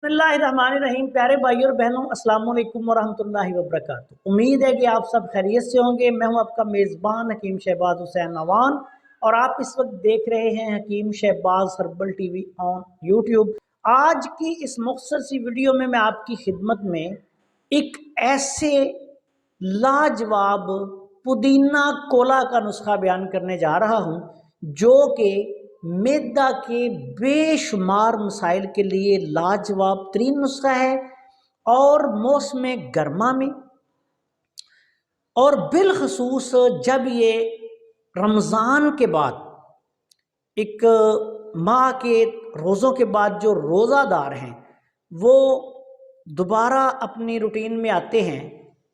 बिस्मिल्लाहिर्रहमानिर्रहीम। प्यारे भाई और बहनों, अस्सलाम वालेकुम वरहमतुल्लाहि वबरकातुहू। उम्मीद है कि आप सब खैरियत से होंगे। मैं हूं आपका मेज़बान हकीम शहबाज हुसैन नवान और आप इस वक्त देख रहे हैं Hakeem Shahbaz herbal TV on YouTube. आज की इस मुख्तसर सी वीडियो में मैं आपकी खिदमत में एक ऐसे लाजवाब पुदीना कोला का नुस्खा बयान करने जा रहा हूं जो कि मैदा के बेशुमार मसाइल के लिए लाजवाब तरीन नुस्खा है। और मौसम गर्मा में और बिलखसूस जब ये रमज़ान के बाद एक माह के रोज़ों के बाद जो रोज़ादार हैं वो दोबारा अपनी रूटीन में आते हैं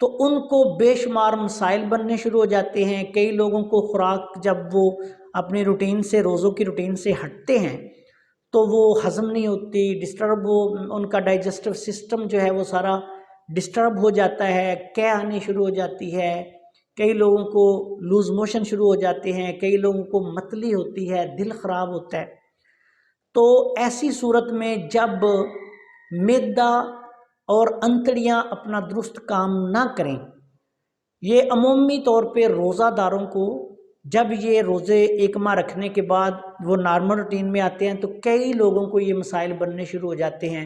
तो उनको बेशुमार मसाइल बनने शुरू हो जाते हैं। कई लोगों को खुराक जब वो अपनी रूटीन से रोज़ों की रूटीन से हटते हैं तो वो हज़म नहीं होती, डिस्टर्ब हो, उनका डाइजेस्टिव सिस्टम जो है वो सारा डिस्टर्ब हो जाता है, कै आनी शुरू हो जाती है। कई लोगों को लूज मोशन शुरू हो जाते हैं, कई लोगों को मतली होती है, दिल ख़राब होता है। तो ऐसी सूरत में जब मैदा और अंतड़ियाँ अपना दुरुस्त काम ना करें, ये अमूमी तौर पे रोज़ादारों को जब ये रोज़े एक माह रखने के बाद वो नॉर्मल रूटीन में आते हैं तो कई लोगों को ये मसाइल बनने शुरू हो जाते हैं।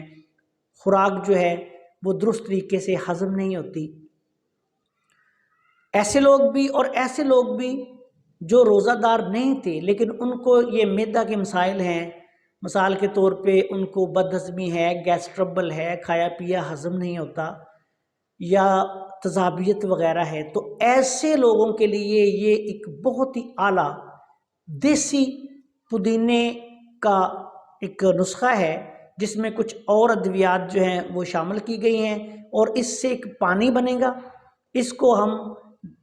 खुराक जो है वो दुरुस्त तरीके से हज़म नहीं होती। ऐसे लोग भी और ऐसे लोग भी जो रोज़ादार नहीं थे लेकिन उनको ये मैदा के मसाइल हैं। मिसाल के तौर पे उनको बदहज़मी है, गैस ट्रबल है, खाया पिया हज़म नहीं होता या तज़ाबियत वग़ैरह है, तो ऐसे लोगों के लिए ये एक बहुत ही आला देसी पुदीने का एक नुस्खा है जिसमें कुछ और अद्वियात जो हैं वो शामिल की गई हैं और इससे एक पानी बनेगा। इसको हम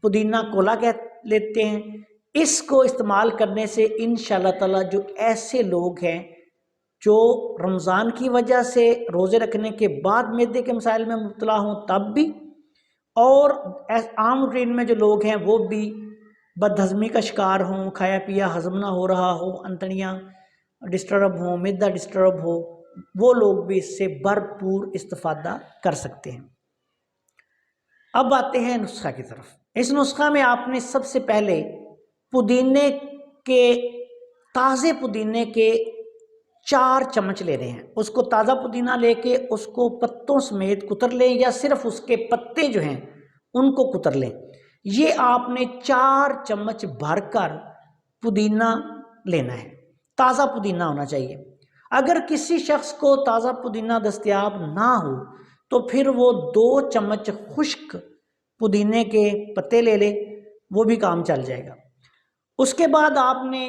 पुदीना कोला कह लेते हैं। इसको इस्तेमाल करने से इंशाअल्लाह ताला जो ऐसे लोग हैं जो रमज़ान की वजह से रोज़े रखने के बाद मैदे के मसाइल में मुब्तला हों तब भी, और आम रूटीन में जो लोग हैं वो भी बदहज़मी का शिकार हों, खाया पिया हज़म ना हो रहा हो, अंतड़ियाँ डिस्टर्ब हों, मैदा डिस्टर्ब हो, वो लोग भी इससे भरपूर इस्तिफ़ादा कर सकते हैं। अब आते हैं नुस्खा की तरफ। इस नुस्खा में आपने सबसे पहले पुदीने के ताज़े पुदीने के 4 चम्मच ले रहे हैं। उसको ताज़ा पुदीना लेके उसको पत्तों समेत कुतर लें या सिर्फ उसके पत्ते जो हैं उनको कुतर लें। ये आपने 4 चम्मच भरकर पुदीना लेना है। ताज़ा पुदीना होना चाहिए। अगर किसी शख्स को ताज़ा पुदीना दस्तयाब ना हो तो फिर वो 2 चम्मच खुश्क पुदीने के पत्ते ले ले, वो भी काम चल जाएगा। उसके बाद आपने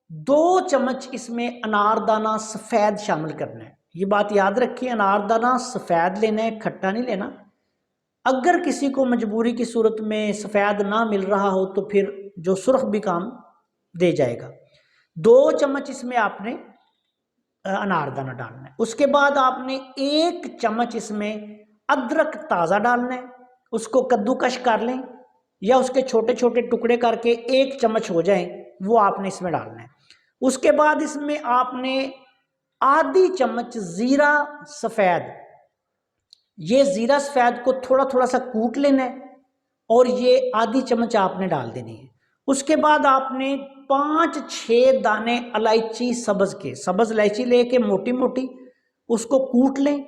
2 चम्मच इसमें अनारदाना सफ़ेद शामिल करना है। ये बात याद रखिए, अनारदाना सफ़ेद लेना है, खट्टा नहीं लेना। अगर किसी को मजबूरी की सूरत में सफ़ेद ना मिल रहा हो तो फिर जो सुर्ख भी काम दे जाएगा। 2 चम्मच इसमें आपने अनारदाना डालना है। उसके बाद आपने 1 चम्मच इसमें अदरक ताज़ा डालना है। उसको कद्दूकश कर लें या उसके छोटे छोटे टुकड़े करके 1 चम्मच हो जाए वो आपने इसमें डालना है। उसके बाद इसमें आपने आधी चम्मच ज़ीरा सफ़ेद, ये ज़ीरा सफ़ेद को थोड़ा थोड़ा सा कूट लेना है और ये आधी चम्मच आपने डाल देनी है। उसके बाद आपने 5-6 दाने इलायची सब्ज़ के, सब्ज़ इलायची लेके मोटी मोटी उसको कूट लें।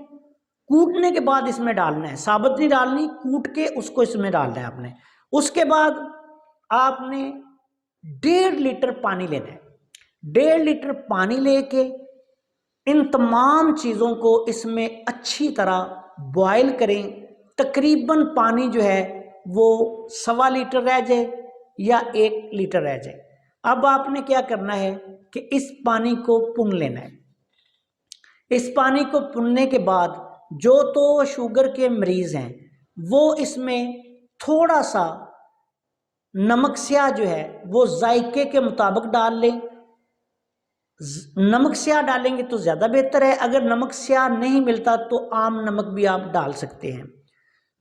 कूटने के बाद इसमें डालना है, साबुत नहीं डालनी, कूट के उसको इसमें डालना है आपने। उसके बाद आपने 1.5 लीटर पानी लेना है। 1.5 लीटर पानी लेके इन तमाम चीज़ों को इसमें अच्छी तरह बॉयल करें। तकरीबन पानी जो है वो 1.25 लीटर रह जाए या 1 लीटर रह जाए। अब आपने क्या करना है कि इस पानी को पुन लेना है। इस पानी को पुनने के बाद जो तो शुगर के मरीज़ हैं वो इसमें थोड़ा सा नमक स्याह जो है वो जायके के मुताबिक डाल लें। नमक स्याह डालेंगे तो ज़्यादा बेहतर है। अगर नमक स्याह नहीं मिलता तो आम नमक भी आप डाल सकते हैं।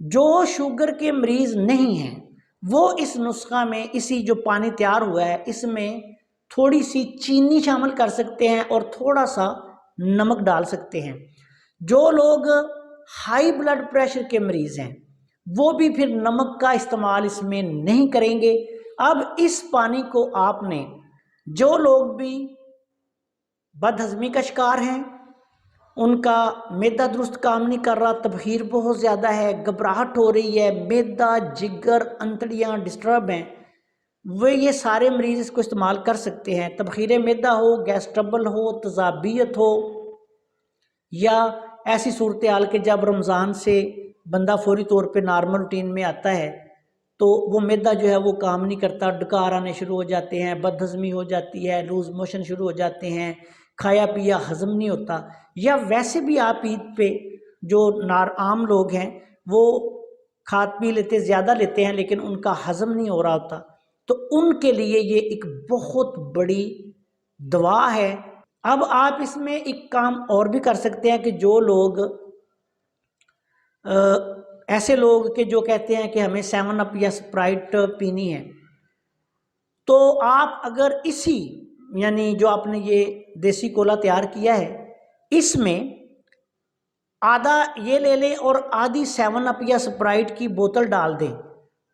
जो शुगर के मरीज़ नहीं हैं वो इस नुस्खा में, इसी जो पानी तैयार हुआ है इसमें थोड़ी सी चीनी शामिल कर सकते हैं और थोड़ा सा नमक डाल सकते हैं। जो लोग हाई ब्लड प्रेशर के मरीज़ हैं वो भी फिर नमक का इस्तेमाल इसमें नहीं करेंगे। अब इस पानी को आपने, जो लोग भी बदहज़मी का शिकार हैं, उनका मैदा दुरुस्त काम नहीं कर रहा, तबखीर बहुत ज़्यादा है, घबराहट हो रही है, मैदा जिगर अंतड़ियाँ डिस्टर्ब हैं, वे ये सारे मरीज़ इसको इस्तेमाल कर सकते हैं। तबखीर मैदा हो, गैस ट्रबल हो, तज़ाबियत हो, या ऐसी सूरत हाल के जब रमज़ान से बंदा फौरी तौर पे नॉर्मल रूटीन में आता है तो वो मैदा जो है वो काम नहीं करता, डकार आने शुरू हो जाते हैं, बदहज़मी हो जाती है, लूज़ मोशन शुरू हो जाते हैं, खाया पिया हज़म नहीं होता। या वैसे भी आप ईद पे जो आम लोग हैं वो खा पी लेते, ज़्यादा लेते हैं, लेकिन उनका हज़म नहीं हो रहा होता, तो उनके लिए ये एक बहुत बड़ी दवा है। अब आप इसमें एक काम और भी कर सकते हैं कि जो लोग ऐसे लोग के जो कहते हैं कि हमें 7 अप या स्प्राइट पीनी है, तो आप अगर इसी यानी जो आपने ये देसी कोला तैयार किया है इसमें आधा ये ले लें और आधी 7 अप या स्प्राइट की बोतल डाल दें,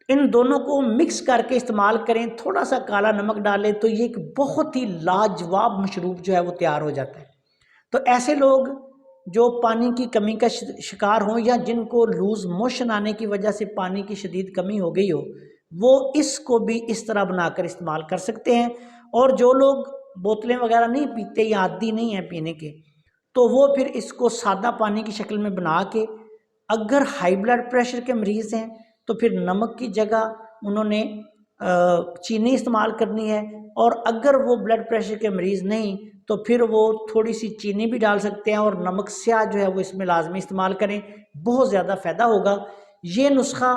इन दोनों को मिक्स करके इस्तेमाल करें, थोड़ा सा काला नमक डालें, तो ये एक बहुत ही लाजवाब मशरूब जो है वो तैयार हो जाता है। तो ऐसे लोग जो पानी की कमी का शिकार हों या जिनको लूज़ मोशन आने की वजह से पानी की शदीद कमी हो गई हो, वो इसको भी इस तरह बनाकर इस्तेमाल कर सकते हैं। और जो लोग बोतलें वगैरह नहीं पीते या आदी नहीं है पीने के, तो वो फिर इसको सादा पानी की शक्ल में बना के, अगर हाई ब्लड प्रेशर के मरीज़ हैं तो फिर नमक की जगह उन्होंने चीनी इस्तेमाल करनी है, और अगर वो ब्लड प्रेशर के मरीज़ नहीं तो फिर वो थोड़ी सी चीनी भी डाल सकते हैं और नमक स्याह जो है वो इसमें लाजमी इस्तेमाल करें, बहुत ज़्यादा फ़ायदा होगा। ये नुस्खा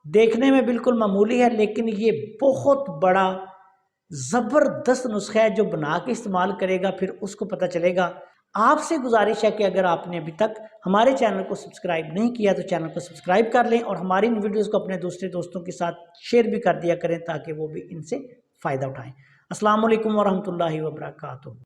देखने में बिल्कुल मामूली है, लेकिन ये बहुत बड़ा ज़बरदस्त नुस्खा है, जो बना के इस्तेमाल करेगा फिर उसको पता चलेगा। आपसे गुजारिश है कि अगर आपने अभी तक हमारे चैनल को सब्सक्राइब नहीं किया तो चैनल को सब्सक्राइब कर लें और हमारी इन वीडियोस को अपने दूसरे दोस्तों के साथ शेयर भी कर दिया करें ताकि वो भी इनसे फ़ायदा उठाएं। अस्सलाम वालेकुम व रहमतुल्लाहि व बरकातुहू।